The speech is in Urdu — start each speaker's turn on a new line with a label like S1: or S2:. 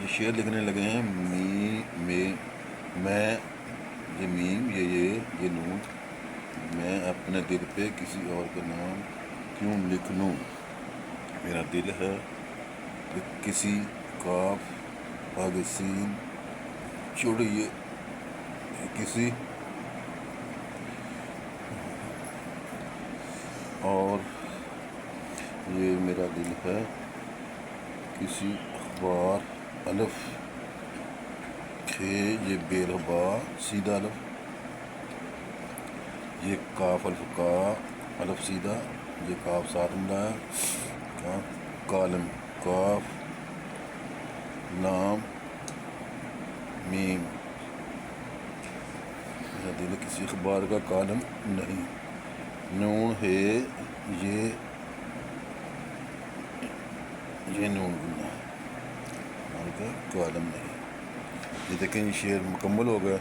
S1: شعر لکھنے لگے ہیں میں یہ میم یہ نون، میں اپنے دل پہ کسی اور کا نام کیوں لکھ لوں، میرا دل ہے کسی کاف پاگسین چڑیے کسی اور، یہ میرا دل ہے کسی اخبار الف کھے یہ بیربا سیدھا الف، یہ کاف الف کا الف سیدھا، یہ کاف ساتھ ملایا کالم کاف لام میم، میرا دل کسی اخبار کا کالم نہیں، نون ہے یہ نون گنا ہے کا کالم نہیں۔ یہ دیکھیں یہ شعر مکمل ہو گیا۔